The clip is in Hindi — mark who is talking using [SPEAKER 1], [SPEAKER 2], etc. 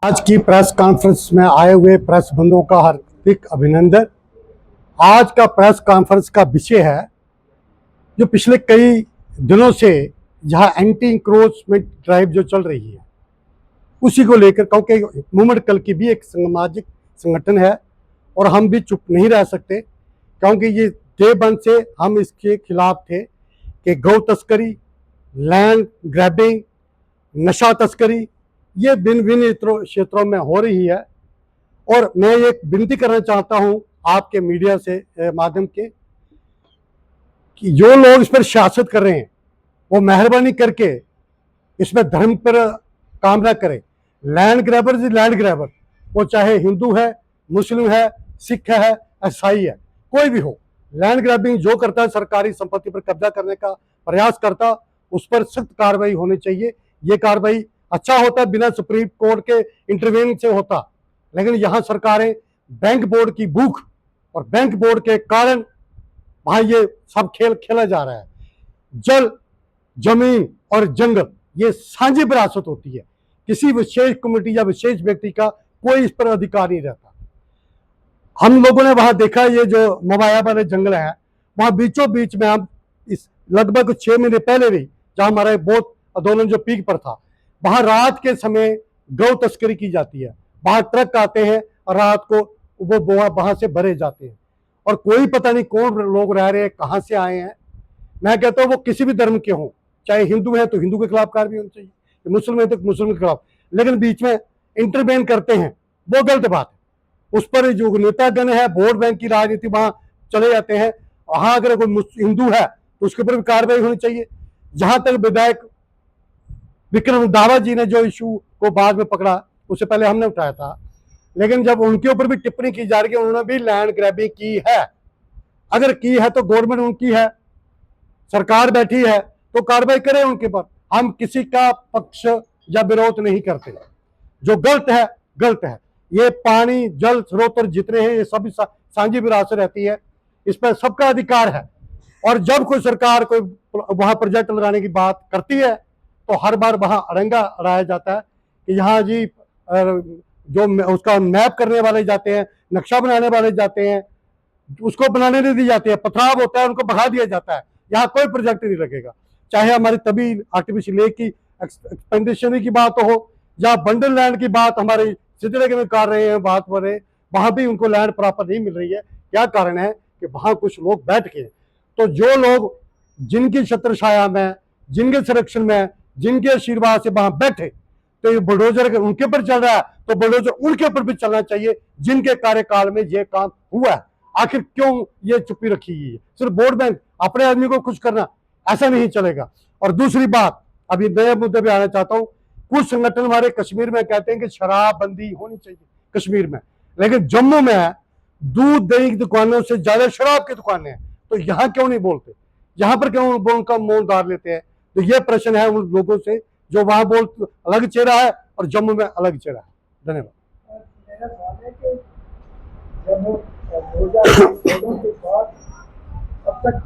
[SPEAKER 1] आज की प्रेस कॉन्फ्रेंस में आए हुए प्रेस बंधुओं का हार्दिक अभिनंदन। आज का प्रेस कॉन्फ्रेंस का विषय है जो पिछले कई दिनों से जहां एंटी इंक्रोचमेंट ड्राइव जो चल रही है उसी को लेकर, क्योंकि मूवमेंट कल की भी एक सामाजिक संगठन है और हम भी चुप नहीं रह सकते, क्योंकि ये देवबंद से हम इसके खिलाफ थे कि गौ तस्करी, लैंड ग्रैबिंग, नशा तस्करी ये भिन्न भिन्न क्षेत्रों में हो रही है। और मैं एक विनती करना चाहता हूं आपके मीडिया से माध्यम के कि जो लोग इस पर सियासत कर रहे हैं वो मेहरबानी करके इसमें धर्म पर काम ना करें। Land grabber is land grabber, वो चाहे हिंदू है, मुस्लिम है, सिख है, ईसाई है, कोई भी हो। लैंड ग्रैबिंग जो करता है, सरकारी संपत्ति पर कब्जा करने का प्रयास करता, उस पर सख्त कार्रवाई होनी चाहिए। ये कार्रवाई अच्छा होता बिना सुप्रीम कोर्ट के इंटरवेन से होता, लेकिन यहाँ सरकारें बैंक बोर्ड की भूख और बैंक बोर्ड के कारण वहां ये सब खेल खेला जा रहा है। जल, जमीन और जंगल ये साझी विरासत होती है, किसी विशेष कमेटी या विशेष व्यक्ति का कोई इस पर अधिकार नहीं रहता। हम लोगों ने वहां देखा ये जो मवाया वाले जंगल है, वहां बीचों बीच में हम इस लगभग 6 महीने पहले भी, जहां हमारा बहुत आंदोलन जो पीक पर था, वहां रात के समय गौ तस्करी की जाती है। वहां ट्रक आते हैं और रात को वो वहां से भरे जाते हैं और कोई पता नहीं कौन लोग रह रहे हैं, कहां से आए हैं। मैं कहता हूं वो किसी भी धर्म के हों, चाहे हिंदू है तो हिंदू के खिलाफ कार्रवाई होनी चाहिए, मुस्लिम है तो मुस्लिम के खिलाफ, लेकिन बीच में इंटरवेन करते हैं वो गलत बात है। उस पर जो नेतागण है, वोट बैंक की राजनीति वहां चले जाते हैं। वहां अगर कोई हिंदू है तो उसके ऊपर भी कार्रवाई होनी चाहिए। जहां तक विधायक विक्रम रंधावा जी ने जो इशू को बाद में पकड़ा, उससे पहले हमने उठाया था, लेकिन जब उनके ऊपर भी टिप्पणी की जा रही है, उन्होंने भी लैंड ग्रैबिंग की है। अगर की है तो गवर्नमेंट उनकी है, सरकार बैठी है तो कार्रवाई करें उनके पर। हम किसी का पक्ष या विरोध नहीं करते, जो गलत है गलत है। ये पानी, जल स्रोत और जितने हैं ये सभी साझी विरासत रहती है, इस पर सबका अधिकार है। और जब कोई सरकार कोई वहां प्रोजेक्ट लगाने की बात करती है तो हर बार वहां अड़ंगा अड़ाया जाता है कि यहाँ जी जो उसका मैप करने वाले जाते हैं, नक्शा बनाने वाले जाते हैं, उसको बनाने नहीं दी जाती है, पथराव होता है, उनको भगा दिया जाता है। यहाँ कोई प्रोजेक्ट नहीं लगेगा, चाहे हमारी तभी आर्टिफिशियल लेक की एक्सपेंडिशन की बात हो या बंडल लैंड की बात हमारे सिद्धलेख में कर रहे हैं बात हो रहे, वहां भी उनको लैंड प्रॉपर नहीं मिल रही है। क्या कारण है कि वहां कुछ लोग बैठ के, तो जो लोग जिनकी छत्र छाया में, जिनके संरक्षण में, जिनके आशीर्वाद से वहां बैठे, तो ये बुलडोजर उनके ऊपर चल रहा है तो बुलडोजर उनके ऊपर भी चलना चाहिए जिनके कार्यकाल में ये काम हुआ है। आखिर क्यों ये चुप्पी रखी गई है? सिर्फ वोट बैंक, अपने आदमी को खुश करना, ऐसा नहीं चलेगा। और दूसरी बात, अभी नए मुद्दे पे आना चाहता हूं। कुछ संगठन हमारे कश्मीर में कहते हैं कि शराबबंदी होनी चाहिए कश्मीर में, लेकिन जम्मू में दूध दही की दुकानों से ज्यादा शराब की दुकानें हैं, तो यहाँ क्यों नहीं बोलते? यहाँ पर क्यों उनका मौन धार लेते हैं? तो ये प्रश्न है उन लोगों से जो वहां बोल अलग चेहरा है और जम्मू में अलग चेहरा है। धन्यवाद।
[SPEAKER 2] मेरा सवाल है कि जब 2014 के बाद अब तक